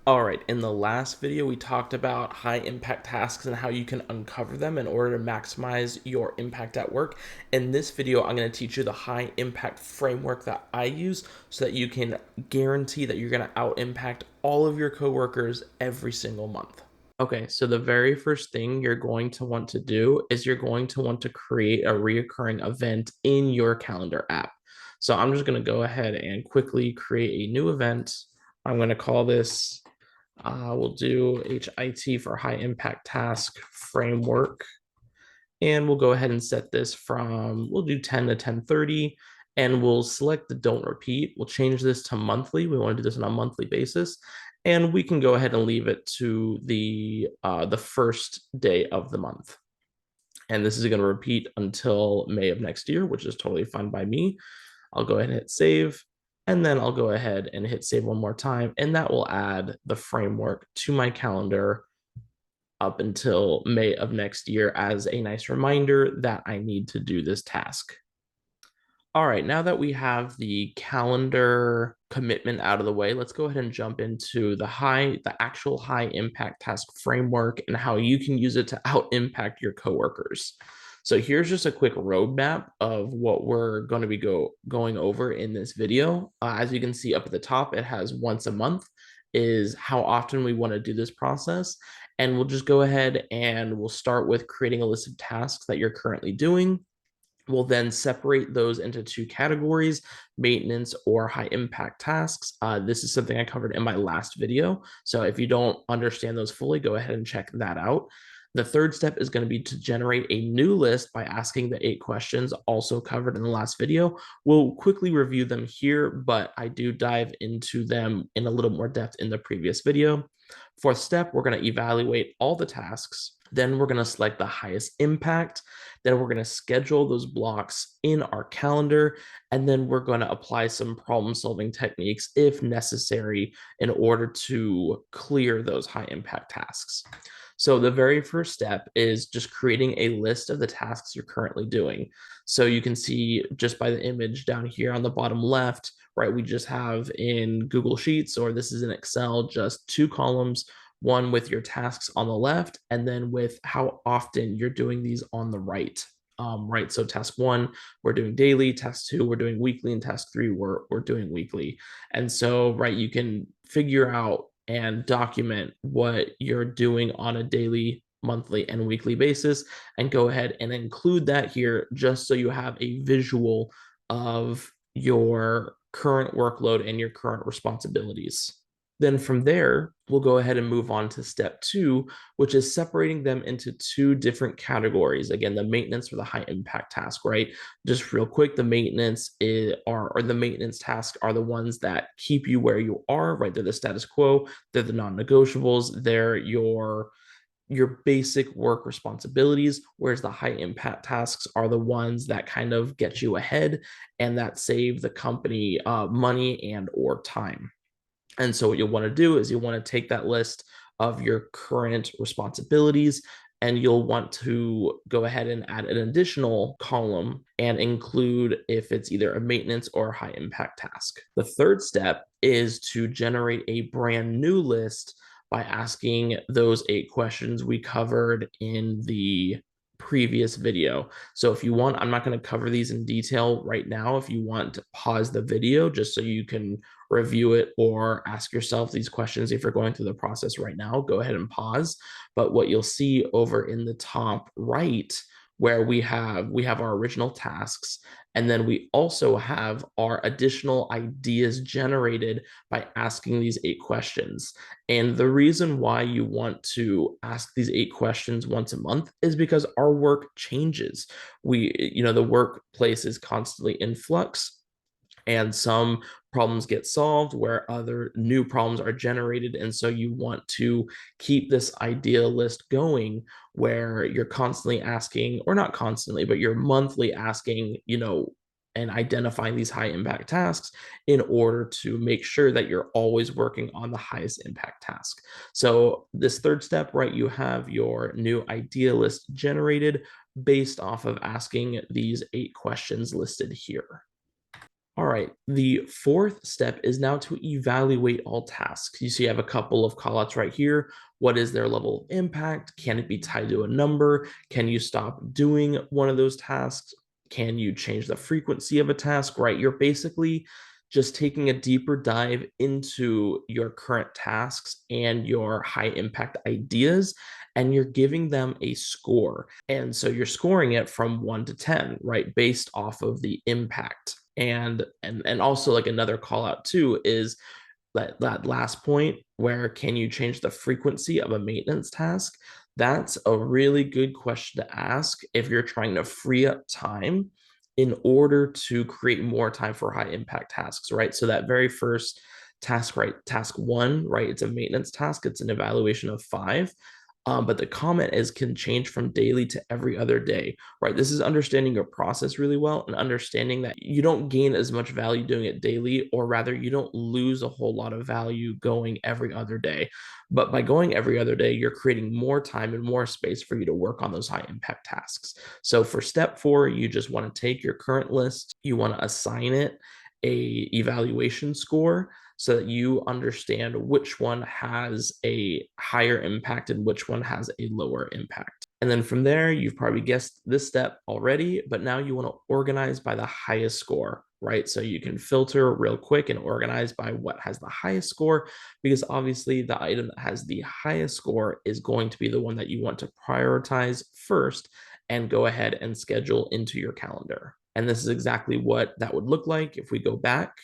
All right, in the last video, we talked about high impact tasks and how you can uncover them in order to maximize your impact at work. In this video, I'm going to teach you the high impact framework that I use so that you can guarantee that you're going to out impact all of your coworkers every single month. Okay, so the very first thing you're going to want to do is you're going to want to create a reoccurring event in your calendar app. So I'm just going to go ahead and quickly create a new event. I'm going to call this we'll do HIT for high impact task framework. And we'll go ahead and set this from, we'll do 10 to 10:30, and we'll select the don't repeat. We'll change this to monthly. We want to do this on a monthly basis. And we can go ahead and leave it to the first day of the month. And this is going to repeat until May of next year, which is totally fine by me. I'll go ahead and hit save. And then I'll go ahead and hit save one more time. And that will add the framework to my calendar up until May of next year as a nice reminder that I need to do this task. All right, now that we have the calendar commitment out of the way, let's go ahead and jump into the actual high impact task framework and how you can use it to out impact your coworkers. So here's just a quick roadmap of what we're going to be going over in this video. As you can see up at the top, it has once a month is how often we want to do this process. And we'll just go ahead and we'll start with creating a list of tasks that you're currently doing. We'll then separate those into two categories, maintenance or high impact tasks. This is something I covered in my last video. So if you don't understand those fully, go ahead and check that out. The third step is going to be to generate a new list by asking the 8 questions also covered in the last video. We'll quickly review them here, but I do dive into them in a little more depth in the previous video. Fourth step, we're going to evaluate all the tasks. Then we're going to select the highest impact. Then we're going to schedule those blocks in our calendar. And then we're going to apply some problem solving techniques if necessary in order to clear those high impact tasks. So the very first step is just creating a list of the tasks you're currently doing. So you can see just by the image down here on the bottom left, right, we just have in Google Sheets, or this is in Excel, just 2 columns, one with your tasks on the left, and then with how often you're doing these on the right. Right, so task 1, we're doing daily, task 2, we're doing weekly, and task 3, we're doing weekly. And so, right, you can figure out and document what you're doing on a daily, monthly, and weekly basis, and go ahead and include that here just so you have a visual of your current workload and your current responsibilities. Then from there, we'll go ahead and move on to step 2, which is separating them into 2 different categories. Again, the maintenance or the high impact task, right? Just real quick, the maintenance or the maintenance tasks are the ones that keep you where you are, right? They're the status quo, they're the non-negotiables, they're your basic work responsibilities, whereas the high impact tasks are the ones that kind of get you ahead and that save the company money and or time. And so what you'll want to do is you'll want to take that list of your current responsibilities and you'll want to go ahead and add an additional column and include if it's either a maintenance or a high impact task. The third step is to generate a brand new list by asking those 8 questions we covered in the previous video. So if you want, I'm not going to cover these in detail right now. If you want to pause the video just so you can review it or ask yourself these questions if you're going through the process right now, go ahead and pause. But what you'll see over in the top right, where we have our original tasks, and then we also have our additional ideas generated by asking these 8 questions. And the reason why you want to ask these 8 questions once a month is because our work changes. The workplace is constantly in flux, and some problems get solved where other new problems are generated. And so you want to keep this idea list going where you're constantly asking, or not constantly, but you're monthly asking, and identifying these high impact tasks in order to make sure that you're always working on the highest impact task. So this third step, right, you have your new idea list generated based off of asking these 8 questions listed here. All right. The fourth step is now to evaluate all tasks. You see, I have a couple of callouts right here. What is their level of impact? Can it be tied to a number? Can you stop doing one of those tasks? Can you change the frequency of a task? Right. You're basically just taking a deeper dive into your current tasks and your high impact ideas, and you're giving them a score. And so you're scoring it from 1 to 10, right, based off of the impact. And also, like, another call out too is that last point, where can you change the frequency of a maintenance task? That's a really good question to ask if you're trying to free up time in order to create more time for high impact tasks, right? So that very first task, right? Task one, right? It's a maintenance task. It's an evaluation of five. But the comment is can change from daily to every other day, right? This is understanding your process really well and understanding that you don't gain as much value doing it daily, or rather, you don't lose a whole lot of value going every other day. But by going every other day, you're creating more time and more space for you to work on those high impact tasks. So for step four, you just want to take your current list, you want to assign it a evaluation score so that you understand which one has a higher impact and which one has a lower impact. And then from there, you've probably guessed this step already, but now you want to organize by the highest score, right? So you can filter real quick and organize by what has the highest score, because obviously the item that has the highest score is going to be the one that you want to prioritize first and go ahead and schedule into your calendar. And this is exactly what that would look like. If we go back,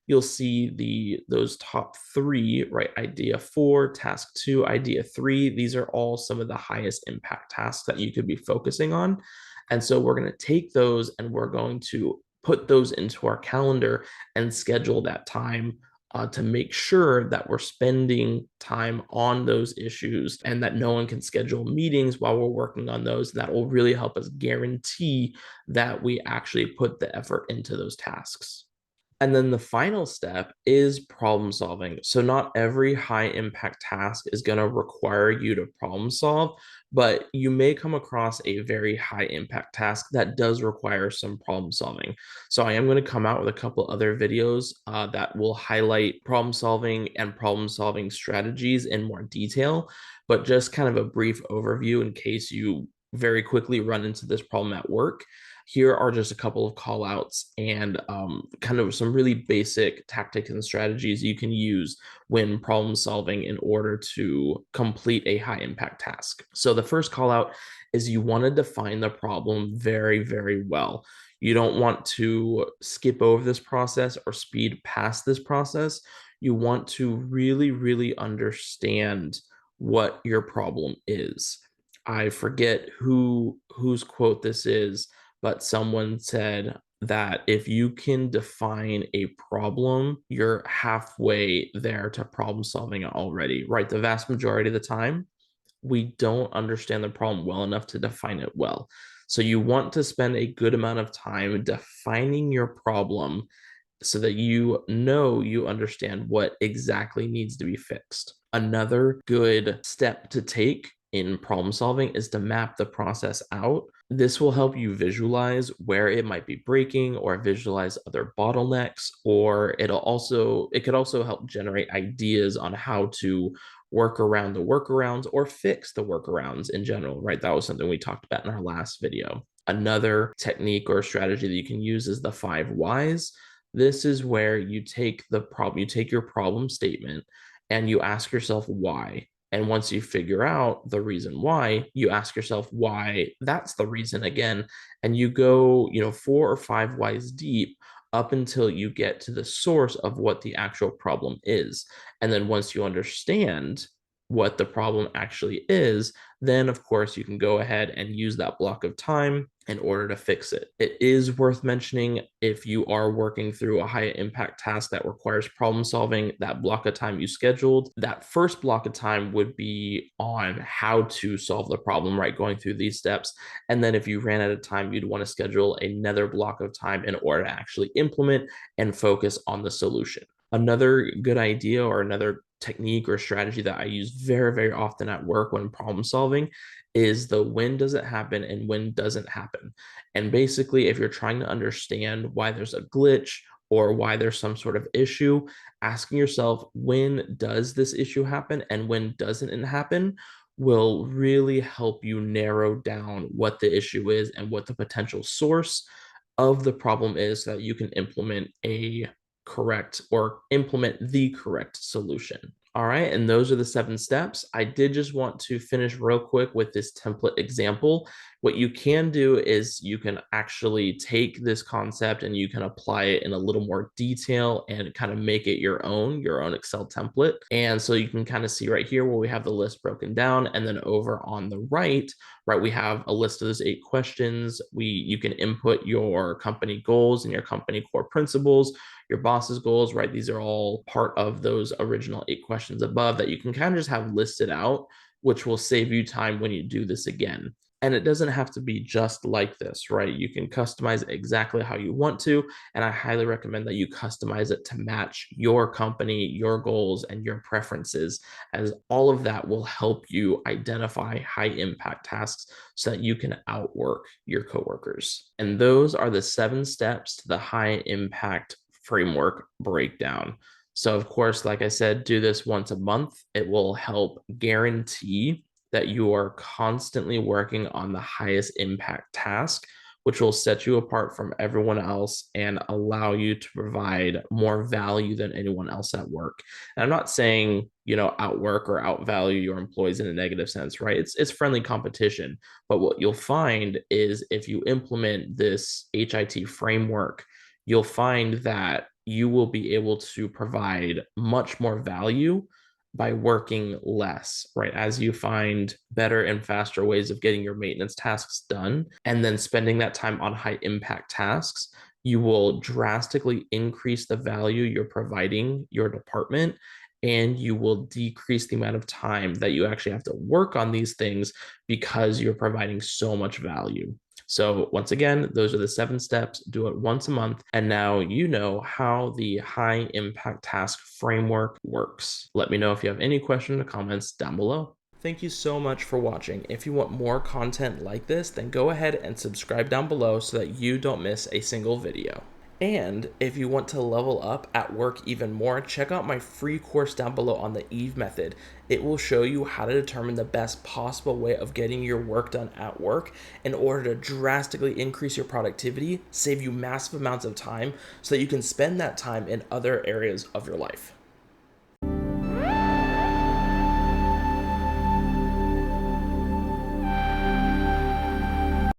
you'll see those top three, right? Idea four, task two, idea three. These are all some of the highest impact tasks that you could be focusing on. And so we're going to take those and we're going to put those into our calendar and schedule that time to make sure that we're spending time on those issues and that no one can schedule meetings while we're working on those. That will really help us guarantee that we actually put the effort into those tasks. And then the final step is problem solving. So, not every high impact task is going to require you to problem solve, but you may come across a very high impact task that does require some problem solving. So, I am going to come out with a couple other videos that will highlight problem solving and problem solving strategies in more detail, but just kind of a brief overview in case you very quickly run into this problem at work. Here are just a couple of call outs and kind of some really basic tactics and strategies you can use when problem solving in order to complete a high impact task. So the first call out is you want to define the problem very, very well. You don't want to skip over this process or speed past this process. You want to really, really understand what your problem is. I forget whose quote this is, but someone said that if you can define a problem, you're halfway there to problem solving it already, right? The vast majority of the time, we don't understand the problem well enough to define it well. So you want to spend a good amount of time defining your problem so that you understand what exactly needs to be fixed. Another good step to take in problem solving is to map the process out. This will help you visualize where it might be breaking or visualize other bottlenecks, or it could also help generate ideas on how to work around the workarounds or fix the workarounds in general, right? That was something we talked about in our last video. Another technique or strategy that you can use is the 5 whys. This is where you take your problem statement and you ask yourself why. And once you figure out the reason why, you ask yourself why that's the reason again. And you go, 4 or 5 whys deep up until you get to the source of what the actual problem is. And then once you understand what the problem actually is, then of course you can go ahead and use that block of time in order to fix it. It is worth mentioning, if you are working through a high impact task that requires problem solving, that block of time you scheduled, that first block of time would be on how to solve the problem, right? Going through these steps. And then if you ran out of time, you'd want to schedule another block of time in order to actually implement and focus on the solution. Another good idea or another technique or strategy that I use very, very often at work when problem solving is the when does it happen and when doesn't happen. And basically, if you're trying to understand why there's a glitch or why there's some sort of issue, asking yourself, when does this issue happen and when doesn't it happen, will really help you narrow down what the issue is and what the potential source of the problem is, so that you can implement a correct or implement the correct solution. All right, and those are the 7 steps. I did just want to finish real quick with this template example. What you can do is you can actually take this concept and you can apply it in a little more detail and kind of make it your own Excel template. And so you can kind of see right here where we have the list broken down, and then over on the right, we have a list of those 8 questions. You can input your company goals and your company core principles, your boss's goals, right? These are all part of those original 8 questions above that you can kind of just have listed out, which will save you time when you do this again. And it doesn't have to be just like this, right? You can customize exactly how you want to. And I highly recommend that you customize it to match your company, your goals, and your preferences, as all of that will help you identify high impact tasks so that you can outwork your coworkers. And those are the 7 steps to the high impact framework breakdown. So, of course, like I said, do this once a month. It will help guarantee that you are constantly working on the highest impact task, which will set you apart from everyone else and allow you to provide more value than anyone else at work. And I'm not saying, outwork or outvalue your employees in a negative sense, right? It's friendly competition. But what you'll find is if you implement this HIT framework, you'll find that you will be able to provide much more value by working less, right? As you find better and faster ways of getting your maintenance tasks done and then spending that time on high impact tasks, you will drastically increase the value you're providing your department, and you will decrease the amount of time that you actually have to work on these things because you're providing so much value. So once again, those are the 7 steps. Do it once a month. And now you know how the high impact task framework works. Let me know if you have any questions or comments down below. Thank you so much for watching. If you want more content like this, then go ahead and subscribe down below so that you don't miss a single video. And if you want to level up at work even more, check out my free course down below on the Eve method. It will show you how to determine the best possible way of getting your work done at work in order to drastically increase your productivity, save you massive amounts of time so that you can spend that time in other areas of your life.